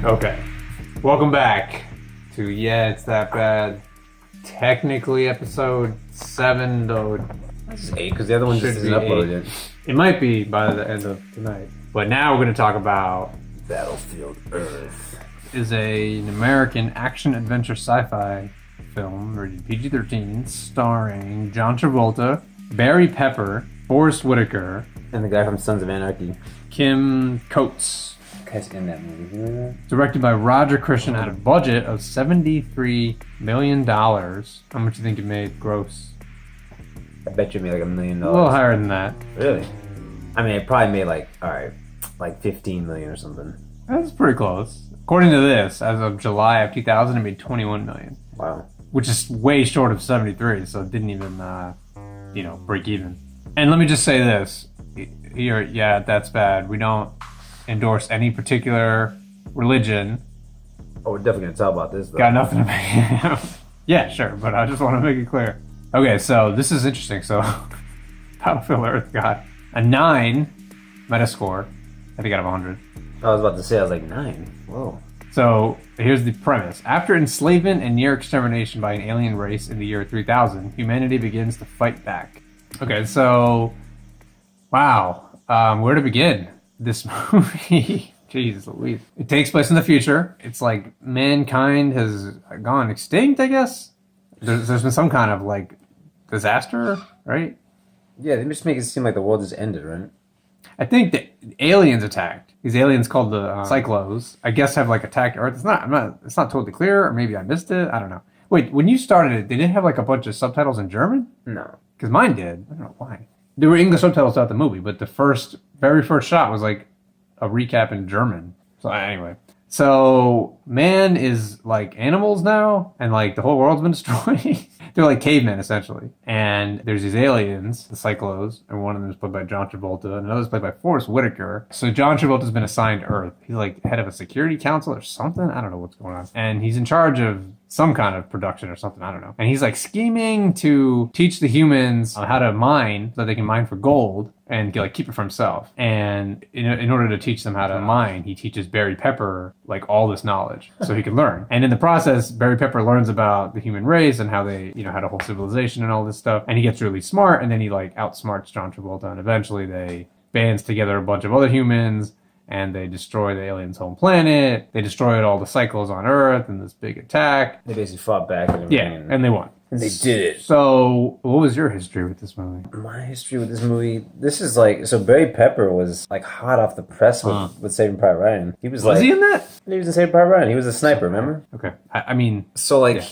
Okay. Welcome back to Yeah, It's That Bad. Technically episode 7, though. This is 8 because the other one just Should isn't be uploaded 8. yet. It might be by the end of tonight. But now we're going to talk about Battlefield Earth. an American action-adventure sci-fi film rated PG-13 starring John Travolta, Barry Pepper, Forrest Whitaker, And the guy from Sons of Anarchy. Kim Coates. Guy's in that movie. You know that? Directed by Roger Christian at a budget of $73 million. How much do you think it made gross? I bet you made like $1 million. A little higher than that. Really? I mean, it probably made like 15 million or something. That's pretty close. According to this, as of July of 2000, it made $21 million. Wow. Which is way short of 73, so it didn't even, break even. And let me just say this. Here, yeah, that's bad. We don't endorse any particular religion. Oh, we're definitely gonna talk about this though. Got nothing to make. Yeah, sure, but I just want to make it clear. Okay, so this is interesting. So, Battlefield Earth got a 9 Metascore, I think out of 100. I was about to say, I was like 9. Whoa. So, here's the premise. After enslavement and near extermination by an alien race in the year 3000, humanity begins to fight back. Okay, so, wow. Where to begin? This movie, jeez Louise. It takes place in the future. It's like mankind has gone extinct, I guess. There's been some kind of like disaster, right? Yeah, they just make it seem like the world just ended, right? I think the aliens attacked. These aliens called the Cyclos, I guess, have like attacked Earth. It's not totally clear, or maybe I missed it. I don't know. Wait, when you started it, did it have like a bunch of subtitles in German? No. Because mine did. I don't know why. There were English subtitles throughout the movie, but the very first shot was like a recap in German. So anyway. So man is like animals now, and like the whole world's been destroyed. They're like cavemen essentially. And there's these aliens, the Cyclos, and one of them is played by John Travolta, and another is played by Forrest Whitaker. So John Travolta's been assigned Earth. He's like head of a security council or something. I don't know what's going on. And he's in charge of some kind of production or something. I don't know. And he's like scheming to teach the humans how to mine so that they can mine for gold and like keep it for himself. And in order to teach them how to mine, he teaches Barry Pepper like all this knowledge so he can learn. And in the process, Barry Pepper learns about the human race and how they, had a whole civilization and all this stuff. And he gets really smart, and then he like outsmarts John Travolta, and eventually they bands together a bunch of other humans, and they destroy the aliens' home planet. They destroyed all the cycles on Earth in this big attack. They basically fought back and everything. Yeah, and they won. And they did it. So, what was your history with this movie? My history with this movie, this is like, so Barry Pepper was like hot off the press with Saving Private Ryan. He was he in that? He was in Saving Private Ryan. He was a sniper, remember? Okay. I mean... So like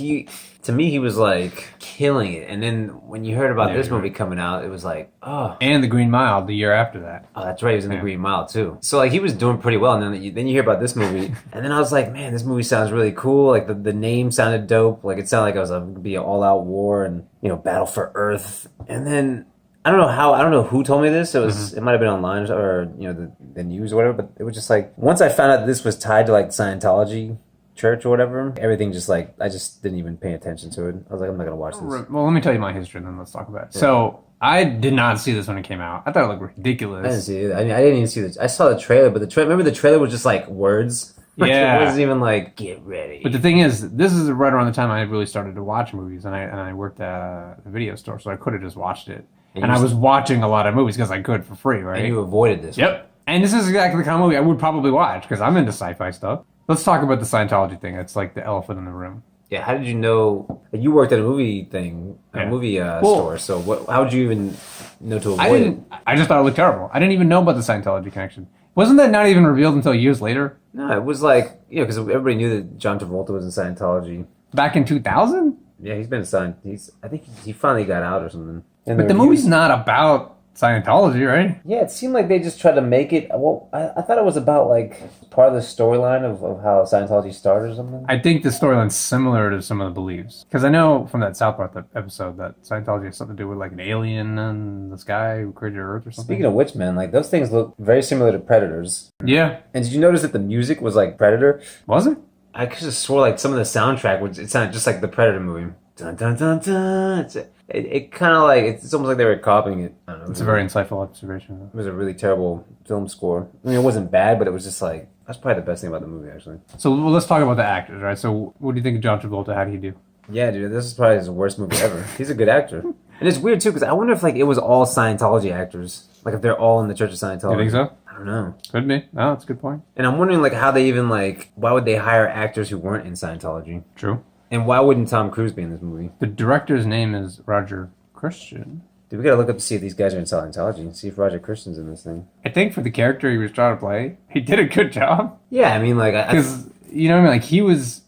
to me, he was like killing it. And then when you heard about this movie coming out, it was like, oh. And The Green Mile the year after that. Oh, that's right. He was in The Green Mile too. So like he was doing pretty well. And then you hear about this movie. And then I was like, man, this movie sounds really cool. Like the name sounded dope. Like it sounded like it was going to be an all-out war and, battle for Earth. And then I don't know who told me this. It might have been online or the news or whatever, but it was just like once I found out that this was tied to like Scientology church or whatever, everything just like I just didn't even pay attention to it. I was like, I'm not gonna watch this. Well, let me tell you my history and then let's talk about it. Yeah. So I did not see this when it came out. I thought it looked ridiculous. I didn't see it. I mean, I didn't even see this. I saw the trailer, but remember the trailer was just like words. Yeah, it wasn't even like get ready. But the thing is, this is right around the time I really started to watch movies, and I worked at a video store, so I could have just watched it. And I was watching a lot of movies because I could for free, right? And you avoided this. Yep. And this is exactly the kind of movie I would probably watch because I'm into sci-fi stuff. Let's talk about the Scientology thing. It's like the elephant in the room. Yeah. How did you know? You worked at a movie thing, store. So how would you even know to avoid it? I just thought it looked terrible. I didn't even know about the Scientology connection. Wasn't that not even revealed until years later? No, it was like, because everybody knew that John Travolta was in Scientology. Back in 2000? Yeah, he's been in I think he finally got out or something. But the movie's not about Scientology, right? Yeah, it seemed like they just tried to make it. Well, I thought it was about like part of the storyline of how Scientology started or something. I think the storyline's similar to some of the beliefs. Because I know from that South Park episode that Scientology has something to do with like an alien in the sky who created Earth or something. Speaking of which, man, like those things look very similar to Predators. Yeah. And did you notice that the music was like Predator? Was it? I could have swore like some of the soundtrack it sounded just like the Predator movie. Dun, dun, dun, dun. It kind of like, it's almost like they were copying it. I don't know. It's a very insightful observation. It was a really terrible film score. I mean, it wasn't bad, but it was just like, That's probably the best thing about the movie, actually. So well, let's talk about the actors, right? So what do you think of John Travolta? How do you do? Yeah, dude, this is probably his worst movie ever. He's a good actor. And it's weird, too, because I wonder if, like, it was all Scientology actors. Like, if they're all in the Church of Scientology. You think so? I don't know. Could be. No, that's a good point. And I'm wondering, like, how they even, like, why would they hire actors who weren't in Scientology? True. And why wouldn't Tom Cruise be in this movie? The director's name is Roger Christian. Dude, we gotta look up to see if these guys are in Scientology and see if Roger Christian's in this thing. I think for the character he was trying to play, he did a good job. Yeah, I mean, like, Because, you know what I mean? Like, he was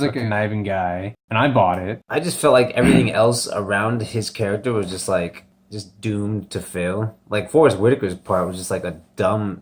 like a conniving guy, and I bought it. I just felt like everything else around his character was just, like, just doomed to fail. Like, Forrest Whitaker's part was just, like, a dumb...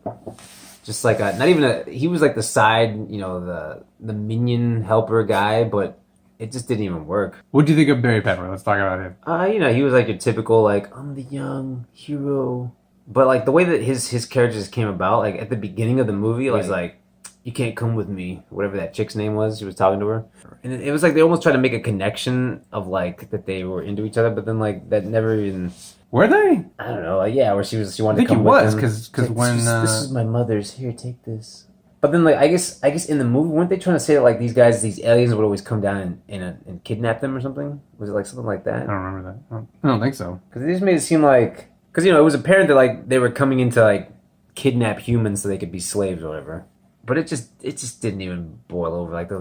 Just like a... Not even a... He was, like, the side, you know, the minion helper guy, but... It just didn't even work. What do you think of Barry Pepper? Let's talk about him. You know, he was like your typical, like, I'm the young hero. But, like, the way that his character just came about, like, at the beginning of the movie, it was like, you can't come with me. Whatever that chick's name was, she was talking to her. And it was like they almost tried to make a connection of, like, that they were into each other, but then, like, that never even... Were they? I don't know. Like, yeah, where she wanted to come I think he with was, him. because when... This is my mother's. Here, take this. But then, like, I guess in the movie, weren't they trying to say that, like, these aliens would always come down and kidnap them or something? Was it, like, something like that? I don't remember that. I don't think so. Because they just made it seem like... Because, you know, it was apparent that, like, they were coming in to, like, kidnap humans so they could be slaves or whatever. But it just didn't even boil over. Like,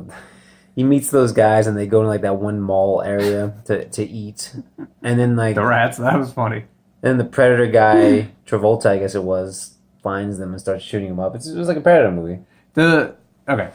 he meets those guys and they go to, like, that one mall area to eat. And then, like... The rats, that was funny. Then the Predator guy, Travolta, I guess it was, finds them and starts shooting them up. It was like a Predator movie. Okay,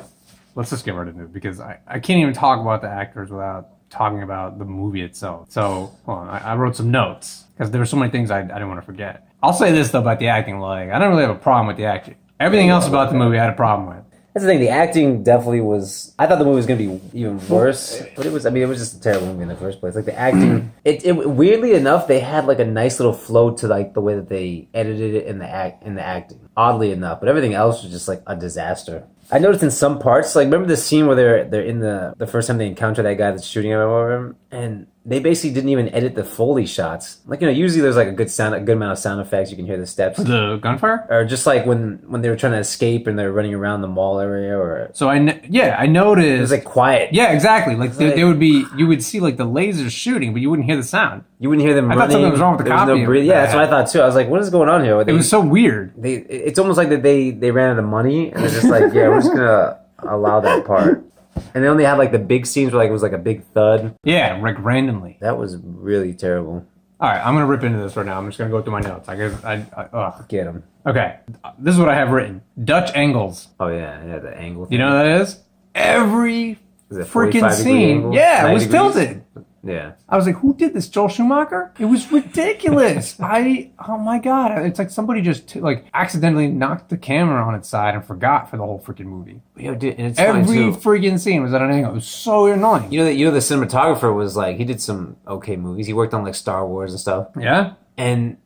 let's just get right into it because I can't even talk about the actors without talking about the movie itself. So, hold on, I wrote some notes because there were so many things I didn't want to forget. I'll say this though about the acting, like I don't really have a problem with the acting. Everything else about the movie I had a problem with. That's the thing. The acting definitely was. I thought the movie was going to be even worse, but it was. I mean, it was just a terrible movie in the first place. Like the acting, it weirdly enough, they had like a nice little flow to like the way that they edited it in the acting. Oddly enough, but everything else was just like a disaster. I noticed in some parts, like remember the scene where they're in the first time they encounter that guy that's shooting at them, and they basically didn't even edit the Foley shots. Like, you know, usually there's like a good amount of sound effects. You can hear the steps. The gunfire? Or just like when they were trying to escape and they're running around the mall area or... So I noticed... It was like quiet. Yeah, exactly. Like there would be... You would see like the lasers shooting, but you wouldn't hear the sound. You wouldn't hear them running. I thought something was wrong with the copy. Yeah, that's what I thought too. I was like, what is going on here? It was so weird. It's almost like that they ran out of money and they're just like, yeah, we're just going to allow that part. And they only had like the big scenes where like it was like a big thud. Yeah, like randomly. That was really terrible. All right, I'm gonna rip into this right now. I'm just gonna go through my notes. Ugh. Get them. Okay, this is what I have written: Dutch angles. Oh yeah, the angle thing. You know what that is? Every freaking 45-degree scene. angle? Yeah, it was 90 tilted. Yeah. I was like, who did this? Joel Schumacher? It was ridiculous. Oh my God. It's like somebody just like accidentally knocked the camera on its side and forgot for the whole freaking movie. Yo, dude, and it's Every funny, too. freaking scene was at an angle. It was so annoying. You know the cinematographer was like, he did some okay movies. He worked on like Star Wars and stuff. Yeah? And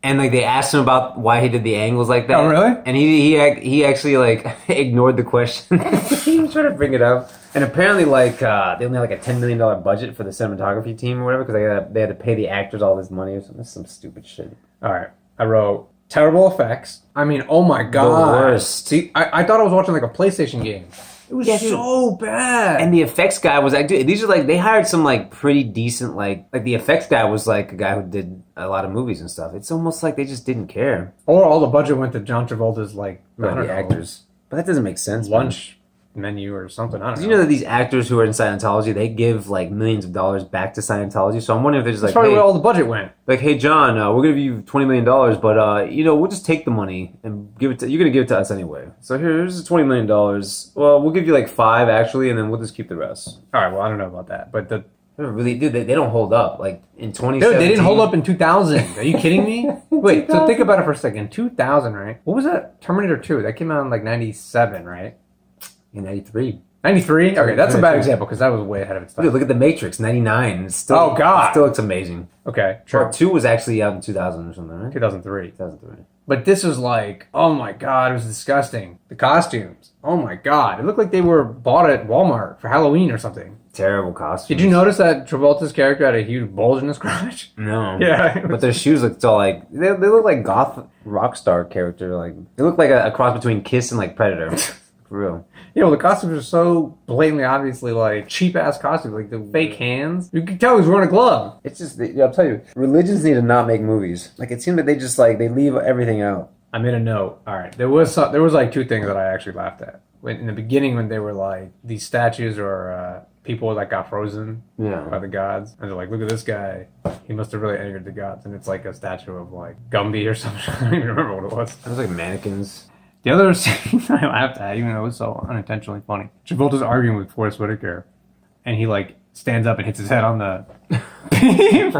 like they asked him about why he did the angles like that. Oh, really? And he actually like ignored the question. He was trying to bring it up. And apparently, like, they only had like a $10 million budget for the cinematography team or whatever because they had to pay the actors all this money or something. That's some stupid shit. All right. I wrote terrible effects. I mean, oh my God. The worst. See, I thought I was watching like a PlayStation game. It was so bad. And the effects guy was like, dude, these are like, they hired some like pretty decent, like the effects guy was like a guy who did a lot of movies and stuff. It's almost like they just didn't care. Or all the budget went to John Travolta's like, the actors. But that doesn't make sense. Lunch menu or something. I don't know. You know that these actors who are in Scientology, they give like millions of dollars back to Scientology. So I'm wondering if they're just That's like, probably hey, where all the budget went. Like, hey John, we're gonna give you $20 million, but you know, we'll just take the money and give it to you're gonna give it to us anyway. So here's the $20 million. Well, we'll give you like 5 actually, and then we'll just keep the rest. All right. Well, I don't know about that, but they don't hold up. Like in 2017, dude, they didn't hold up in 2000. Are you kidding me? Wait. So think about it for a second. 2000, right? What was that? Terminator 2. That came out in like 97, right? In 93. 93? Okay, that's a bad example because that was way ahead of its time. Dude, look at The Matrix, 99. It's still, oh, God. It still looks amazing. Okay, sure. Part 2 was actually out in 2000 or something, right? 2003. 2003. But this was like, oh my God, it was disgusting. The costumes. Oh my God. It looked like they were bought at Walmart for Halloween or something. Terrible costumes. Did you notice that Travolta's character had a huge bulge in his crotch? No. Yeah. But their shoes looked all like, they look like goth rock star character. Like, they look like a cross between Kiss and like Predator. For real. You know, the costumes are so blatantly, obviously, like cheap ass costumes, like the fake hands. You can tell he's wearing a glove. It's just, I'll tell you, religions need to not make movies. Like, it seemed that they just, like, they leave everything out. I made a note. All right, there was like two things that I actually laughed at. In the beginning, when they were like these statues or people that got frozen by the gods, and they're like, "Look at this guy. He must have really angered the gods." And it's like a statue of like Gumby or something. I don't even remember what it was. It was like mannequins. The other scene I laughed at, even though it was so unintentionally funny. Travolta's arguing with Forrest Whitaker, and he like stands up and hits his head on the beam.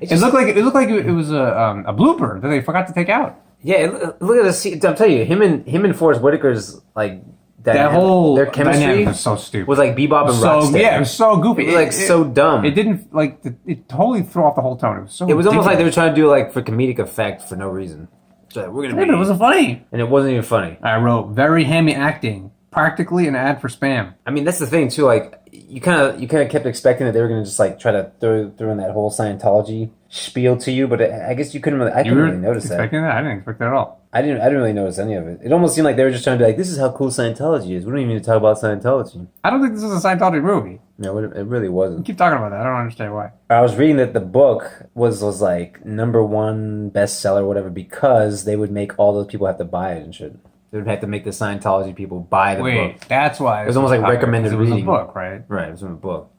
It looked like it was a blooper that they forgot to take out. Yeah, look at the scene. I'll tell you, him and Forrest Whitaker's like that whole their chemistry was so stupid. Was like Bebop and Rocksteady. Yeah, it was so goofy. It was like so dumb. It didn't like it totally threw off the whole tone. It was so. It was almost ridiculous. like they were trying to do like for comedic effect for no reason. So like, we're gonna. It wasn't funny, and it wasn't even funny. I wrote very hammy acting, practically an ad for Spam. I mean, that's the thing too. Like you kind of kept expecting that they were gonna just like try to throw in that whole Scientology spiel to you, but I guess you couldn't really. I couldn't really notice that. I didn't expect that at all. I didn't really notice any of it. It almost seemed like they were just trying to be like, this is how cool Scientology is. We don't even need to talk about Scientology. I don't think this is a Scientology movie. No, it really wasn't. You keep talking about that. I don't understand why. I was reading that the book was like #1 bestseller, whatever, because they would make all those people have to buy it and shit. They would have to make the Scientology people buy the book. Wait, that's why. It was almost like recommended reading. It was a book, right? Right, it was in a book.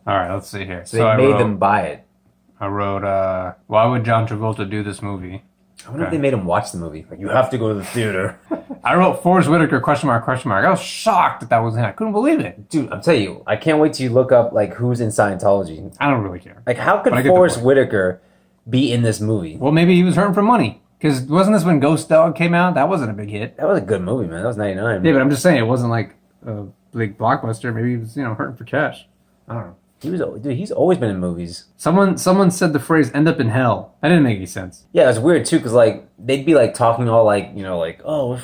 All right, let's see here. So they made them buy it. I wrote, why would John Travolta do this movie? I wonder if they made him watch the movie. Like, you have to go to the theater. I wrote Forrest Whitaker, question mark. I was shocked that was him. I couldn't believe it. Dude, I'm telling you, I can't wait till you look up, like, who's in Scientology. I don't really care. Like, how could Forrest Whitaker be in this movie? Well, maybe he was hurting for money. Because wasn't this when Ghost Dog came out? That wasn't a big hit. That was a good movie, man. That was 99. Yeah, but I'm just saying, it wasn't like a big blockbuster. Maybe he was, hurting for cash. I don't know. He's always been in movies. Someone said the phrase "end up in hell." That didn't make any sense. Yeah, it's weird too, because like they'd be like talking all like like, oh, we're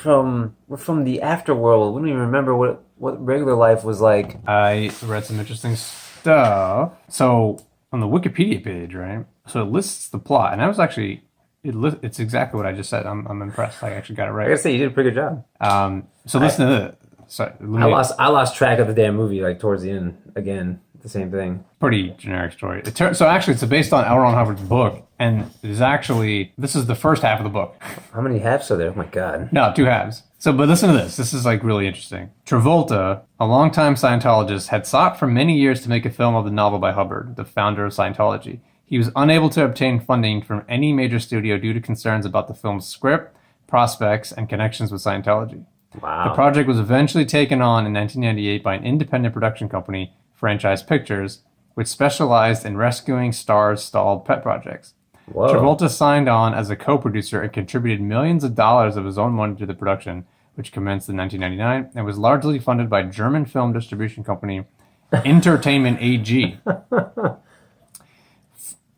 from the afterworld. We don't even remember what regular life was like. I read some interesting stuff. So on the Wikipedia page, right? So it lists the plot, and I was actually it's exactly what I just said. I'm impressed. I actually got it right. I gotta say, you did a pretty good job. So listen to this. Sorry, I lost track of the damn movie like towards the end again. The same thing. Pretty generic story. So actually, it's based on L. Ron Hubbard's book, and this is the first half of the book. How many halves are there? Oh my god. No, 2 halves. But listen to this. This is like really interesting. Travolta, a longtime Scientologist, had sought for many years to make a film of the novel by Hubbard, the founder of Scientology. He was unable to obtain funding from any major studio due to concerns about the film's script, prospects, and connections with Scientology. Wow. The project was eventually taken on in 1998 by an independent production company, Franchise Pictures, which specialized in rescuing stars' stalled pet projects. Whoa. Travolta signed on as a co-producer and contributed millions of dollars of his own money to the production, which commenced in 1999 and was largely funded by German film distribution company Entertainment AG.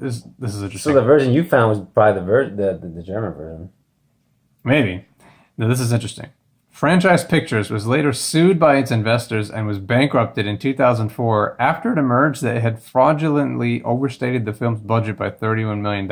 This is interesting. So the version you found was probably the German version. Maybe. Now this is interesting. Franchise Pictures was later sued by its investors and was bankrupted in 2004 after it emerged that it had fraudulently overstated the film's budget by $31 million.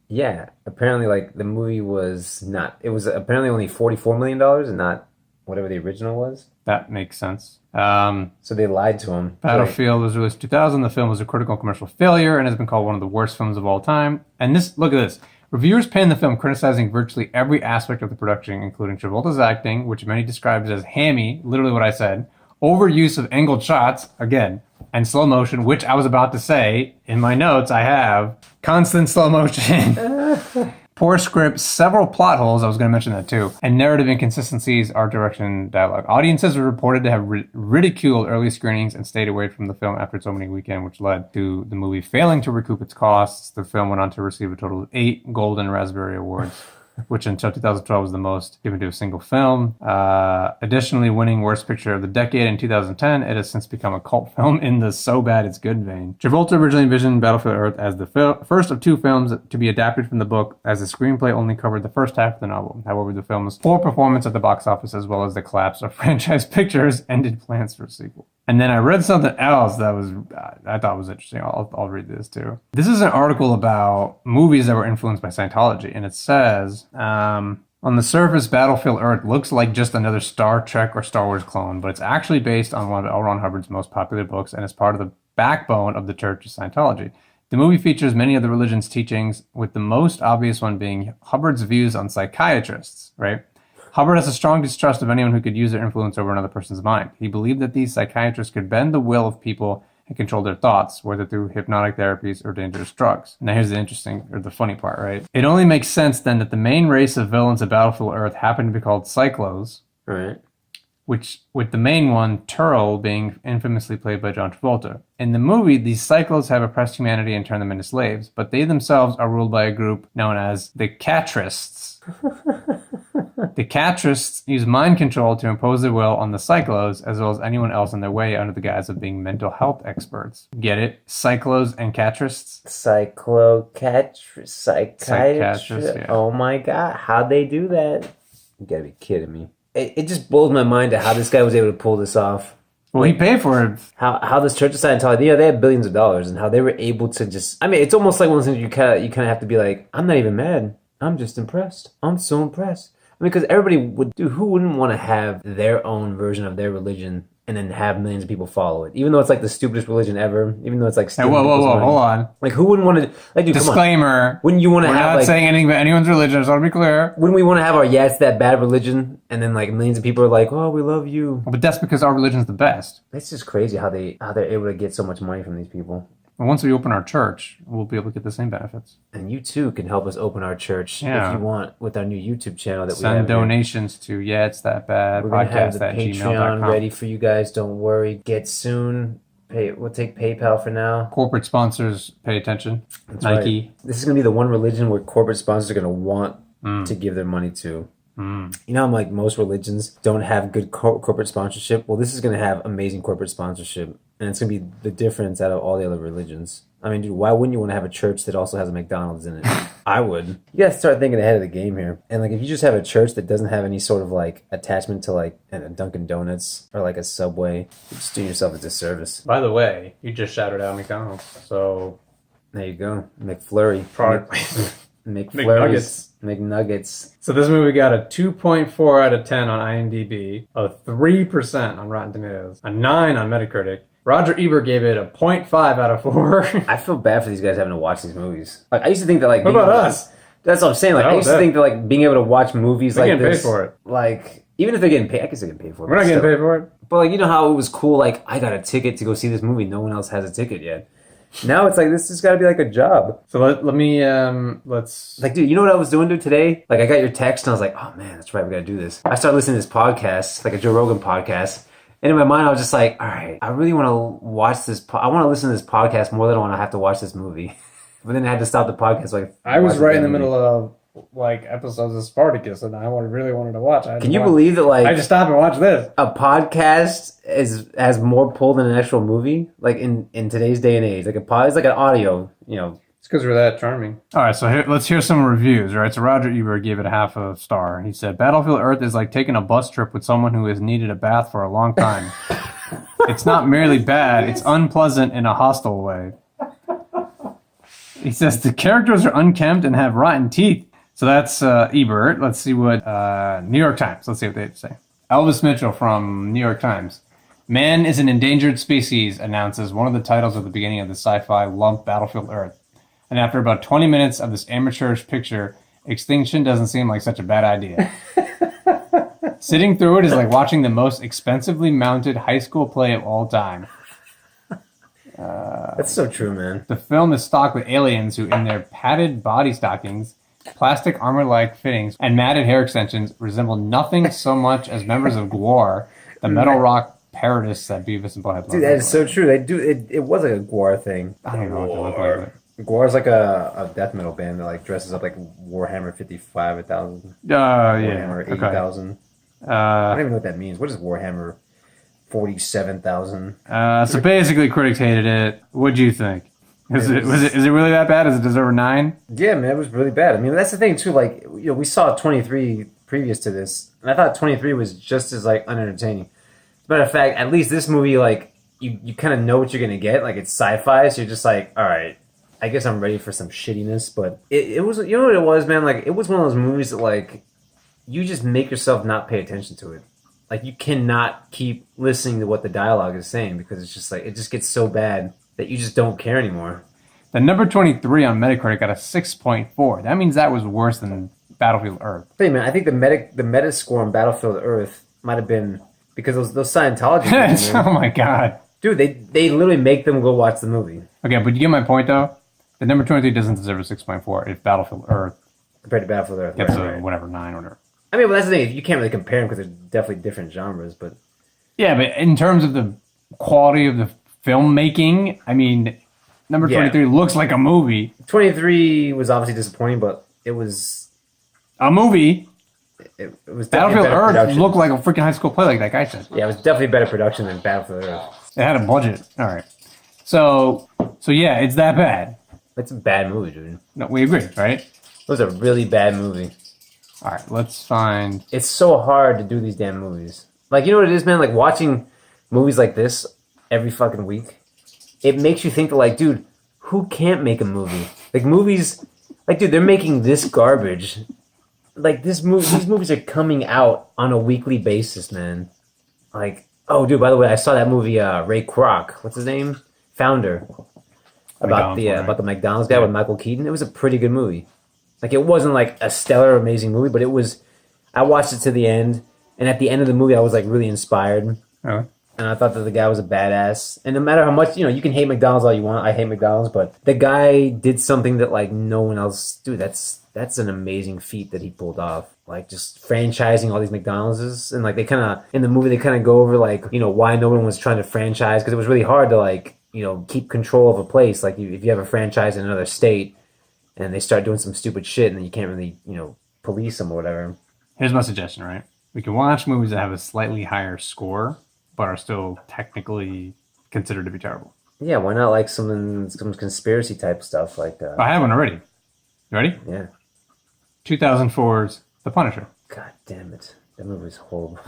Yeah, apparently like the movie was not, it was apparently only $44 million and not whatever the original was. That makes sense. So they lied to him. Battlefield was released in 2000. The film was a critical and commercial failure and has been called one of the worst films of all time. And look at this. Reviewers panned the film, criticizing virtually every aspect of the production, including Travolta's acting, which many described as hammy, literally what I said, overuse of angled shots, again, and slow motion, which I was about to say. In my notes, I have constant slow motion. Poor script, several plot holes, I was going to mention that too, and narrative inconsistencies, art direction, dialogue. Audiences were reported to have ridiculed early screenings and stayed away from the film after its opening weekend, which led to the movie failing to recoup its costs. The film went on to receive a total of 8 Golden Raspberry Awards, which until 2012 was the most given to a single film. Additionally, winning Worst Picture of the Decade in 2010, it has since become a cult film in the so bad it's good vein. Travolta originally envisioned Battlefield Earth as the first of 2 films to be adapted from the book, as the screenplay only covered the first half of the novel. However, the film's poor performance at the box office, as well as the collapse of Franchise Pictures, ended plans for a sequel. And then I read something else that I thought was interesting. I'll read this too. This is an article about movies that were influenced by Scientology, and it says On the surface, Battlefield Earth looks like just another Star Trek or Star Wars clone, but it's actually based on one of L. Ron Hubbard's most popular books and is part of the backbone of the Church of Scientology. The movie features many of the religion's teachings, with the most obvious one being Hubbard's views on psychiatrists, right? Hubbard has a strong distrust of anyone who could use their influence over another person's mind. He believed that these psychiatrists could bend the will of people and control their thoughts, whether through hypnotic therapies or dangerous drugs. Now here's the funny part, right? It only makes sense then that the main race of villains of Battlefield Earth happen to be called Cyclos, Right. which with the main one, Turl, being infamously played by John Travolta. In the movie, these Cyclos have oppressed humanity and turned them into slaves, but they themselves are ruled by a group known as the Catrists. The Catrists use mind control to impose their will on the Cyclos, as well as anyone else in their way, under the guise of being mental health experts. Get it? Cyclos and Catrists? Psychiatrist. Yeah. Oh my god, how'd they do that? You gotta be kidding me. It just blows my mind at how this guy was able to pull this off. Well, he paid for it. How this Church of Scientology, they have billions of dollars, and how they were able to just, I mean, it's almost like one of those things you kind of have to be like, I'm not even mad. I'm just impressed. I'm so impressed. I mean, because everybody would, dude, who wouldn't want to have their own version of their religion and then have millions of people follow it? Even though it's like the stupidest religion ever, even though it's like Hey, whoa, hold on. Like, who wouldn't want to, like, dude, Disclaimer. Come on. Wouldn't you want to We're have, not like, saying anything about anyone's religion, I just want to be clear. wouldn't we want to have our yeah, it's that bad religion, and then like millions of people are like, oh, we love you. But that's because our religion's the best. It's just crazy how they're able to get so much money from these people. And once we open our church, we'll be able to get the same benefits. And you too can help us open our church Yeah. if you want with our new YouTube channel that we Send have. donations to Yeah, It's That Bad, We're gonna have podcast the at Patreon gmail.com. ready for you guys. Don't worry. Get soon. We'll take PayPal for now. Corporate sponsors, pay attention. That's Nike. right. This is gonna be the one religion where corporate sponsors are gonna want to give their money to. You know how like most religions don't have good corporate sponsorship? Well, this is going to have amazing corporate sponsorship. And it's going to be the difference out of all the other religions. I mean, dude, why wouldn't you want to have a church that also has a McDonald's in it? I would. You got to start thinking ahead of the game here. And like if you just have a church that doesn't have any sort of like attachment to like a Dunkin' Donuts or like a Subway, you're just doing yourself a disservice. By the way, you just shouted out McDonald's, so... There you go. McFlurry. Product. McFlurries. McNuggets. So this movie got a 2.4 out of 10 on IMDb, a 3% on Rotten Tomatoes, a 9 on Metacritic. Roger Ebert gave it a 0.5 out of 4. I feel bad for these guys having to watch these movies. Like I used to think that like What about us? That's what I'm saying. Like I used to think that like being able to watch movies They're like getting this, paid for it. like even if they're getting paid, I guess they're getting paid for it. We're not getting paid for it. But like you know how it was cool. Like I got a ticket to go see this movie. No one else has a ticket yet. Now it's like this has got to be like a job. So let's like, dude, you know what I was doing today? Like I got your text and I was like, oh man, that's right, we got to do this. I started listening to this podcast, like a Joe Rogan podcast. And in my mind, I was just like, all right, I really want to watch this. I want to listen to this podcast more than I want to have to watch this movie. But then I had to stop the podcast. Like I was right in the middle of like episodes of Spartacus, and I really wanted to watch. Can you believe that? Like I just stopped and watched this. A podcast has more pull than an actual movie. Like in today's day and age, like it's like an audio. You know, it's because we're that charming. All right, so let's hear some reviews. Right, so Roger Ebert gave it a half a star. He said, "Battlefield Earth is like taking a bus trip with someone who has needed a bath for a long time. It's not merely bad; it's unpleasant in a hostile way." He says the characters are unkempt and have rotten teeth. So that's Ebert. Let's see what New York Times. Let's see what they have to say. Elvis Mitchell from New York Times. Man is an endangered species, announces one of the titles at the beginning of the sci-fi lump Battlefield Earth. And after about 20 minutes of this amateurish picture, extinction doesn't seem like such a bad idea. Sitting through it is like watching the most expensively mounted high school play of all time. that's so true, man. The film is stocked with aliens who, in their padded body stockings, plastic armor-like fittings, and matted hair extensions, resemble nothing so much as members of Gwar, the metal rock parodists that Beavis and Butthead. Dude, that is so true. They do it was like a Gwar thing. I don't know what they look like. Gwar is like a death metal band that like dresses up like Warhammer 55,000. Yeah. Warhammer 80,000. I don't even know what that means. What is Warhammer 47,000? So basically, critics hated it. What do you think? Is it really that bad? Does it deserve a 9? Yeah, man, it was really bad. I mean, that's the thing too. Like, you know, we saw 23 previous to this, and I thought 23 was just as like unentertaining. As a matter of fact, at least this movie, like, you kind of know what you're gonna get. Like, it's sci-fi, so you're just like, all right, I guess I'm ready for some shittiness. But it was, you know what it was, man? Like, it was one of those movies that like you just make yourself not pay attention to it. Like you cannot keep listening to what the dialogue is saying because it's just like it just gets so bad that you just don't care anymore. The number 23 on Metacritic got a 6.4. That means that was worse than Battlefield Earth. Hey man, I think the meta score on Battlefield Earth might have been because those Scientology people, man, Oh my god. dude, they literally make them go watch the movie Okay, but you get my point though? The number 23 doesn't deserve a 6.4 if Battlefield Earth compared to Battlefield Earth. gets Right. whatever, 9 or whatever. I mean, well, that's the thing. You can't really compare them because they're definitely different genres. But Yeah, but in terms of the quality of the filmmaking, I mean, number 23 looks like a movie. 23 was obviously disappointing, but it was A movie. it was definitely Battlefield better Earth production. looked like a freaking high school play, like that guy said. Yeah, it was definitely better production than Battlefield Earth. It had a budget. All right. So yeah, it's that bad. It's a bad movie, dude. No, we agree, right? It was a really bad movie. All right, let's find. It's so hard to do these damn movies. Like, you know what it is, man? Like, watching movies like this every fucking week, it makes you think that, like, dude, who can't make a movie? Like, movies, like, dude, they're making this garbage. Like, these movies are coming out on a weekly basis, man. Like, oh, dude, by the way, I saw that movie, Ray Kroc. What's his name? Founder. About the McDonald's guy with Michael Keaton. It was a pretty good movie. Like, it wasn't like a stellar, amazing movie, but it was. I watched it to the end, and at the end of the movie, I was like really inspired, Oh. and I thought that the guy was a badass. And no matter how much you can hate McDonald's all you want, I hate McDonald's, but the guy did something that like no one else. Dude, that's an amazing feat that he pulled off. Like just franchising all these McDonald's, and like they kind of in the movie they kind of go over like why no one was trying to franchise because it was really hard to like keep control of a place. Like if you have a franchise in another state. And they start doing some stupid shit, and then you can't really, police them or whatever. Here's my suggestion, right? We can watch movies that have a slightly higher score, but are still technically considered to be terrible. Yeah, why not like some conspiracy type stuff like I have one already. You ready? Yeah. 2004's The Punisher. God damn it. That movie's horrible.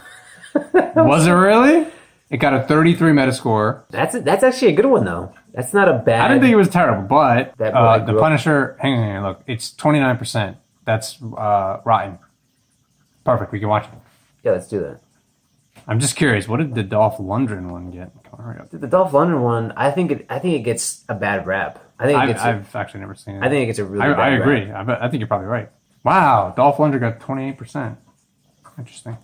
Was it really? It got a 33 Metascore. That's actually a good one, though. That's not a bad... I didn't think it was terrible, but That boy The grew up- Punisher... Hang on, look. It's 29%. That's rotten. Perfect. We can watch it. Yeah, let's do that. I'm just curious. What did the Dolph Lundgren one get? Come on, hurry up. The Dolph Lundgren one, I think it gets a bad rap. I've actually never seen it. I think it gets a really bad I agree. rap. I think you're probably right. Wow. Dolph Lundgren got 28%. Interesting.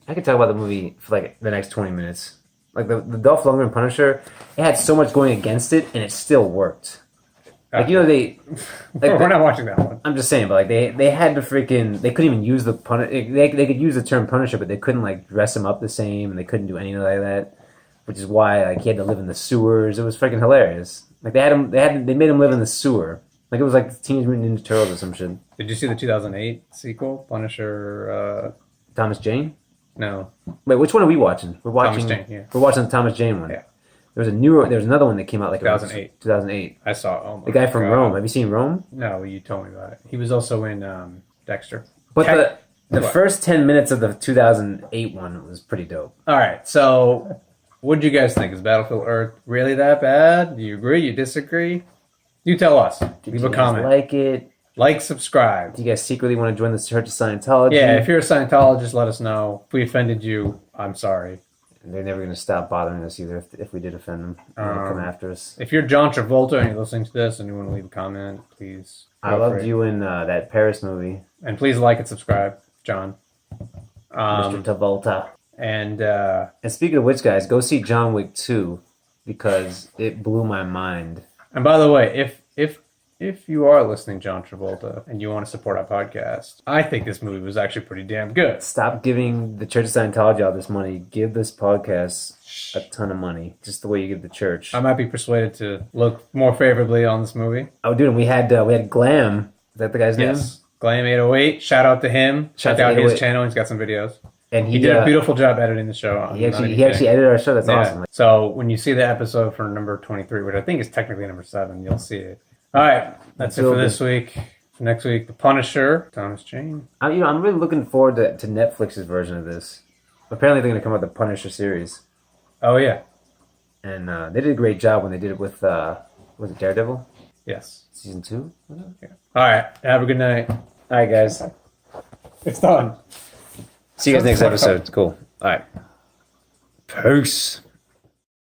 I could talk about the movie for like the next 20 minutes. Like the Dolph Lundgren Punisher, it had so much going against it, and it still worked. Like they, like We're not watching that one. I'm just saying, but like they had to freaking they couldn't even use the they could use the term Punisher, but they couldn't like dress him up the same, and they couldn't do anything like that, which is why like he had to live in the sewers. It was freaking hilarious. Like they made him live in the sewer. Like it was like Teenage Mutant Ninja Turtles or some shit. Did you see the 2008 sequel, Punisher? Thomas Jane. No. Wait, which one are we watching? We're watching. Thomas Jane, yeah. We're watching the Thomas Jane one. Yeah. There was another one that came out like 2008. 2008. I saw. Oh my The guy from God. Rome. Have you seen Rome? No, you told me about it. He was also in Dexter. But the What? first 10 minutes of the 2008 one was pretty dope. All right. So, what do you guys think? Is Battlefield Earth really that bad? Do you agree? You disagree? You tell us. Did Leave you a guys comment. like it? Like, subscribe. Do you guys secretly want to join the Church of Scientology? Yeah, if you're a Scientologist, let us know. If we offended you, I'm sorry. They're never going to stop bothering us either if we did offend them. They're gonna come after us. If you're John Travolta and you're listening to this and you want to leave a comment, please. I feel loved free. you in that Paris movie, And please like and subscribe, John. Mr. Travolta. And And speaking of which, guys, go see John Wick 2 because it blew my mind. by the way, if you are listening, John Travolta, and you want to support our podcast, I think this movie was actually pretty damn good. Stop giving the Church of Scientology all this money. Give this podcast a ton of money, just the way you give the church. I might be persuaded to look more favorably on this movie. Oh, dude, and we had Glam. Is that the guy's name? Yes. Glam 808. Shout out to him. Shout Check out out to his 808. channel. He's got some videos. And He did a beautiful job editing the show. He actually edited our show. That's awesome. Like, So when you see the episode for number 23, which I think is technically number 7, you'll see it. All right. That's it for this week. For next week, The Punisher, Thomas Jane. I'm really looking forward to Netflix's version of this. Apparently, they're going to come out with the Punisher series, Oh, yeah. and they did a great job when they did it with was it Daredevil Yes. season 2? All right. Have a good night. All right, guys. It's done. See you guys Shut next the fuck up. episode. Cool. All right. Peace.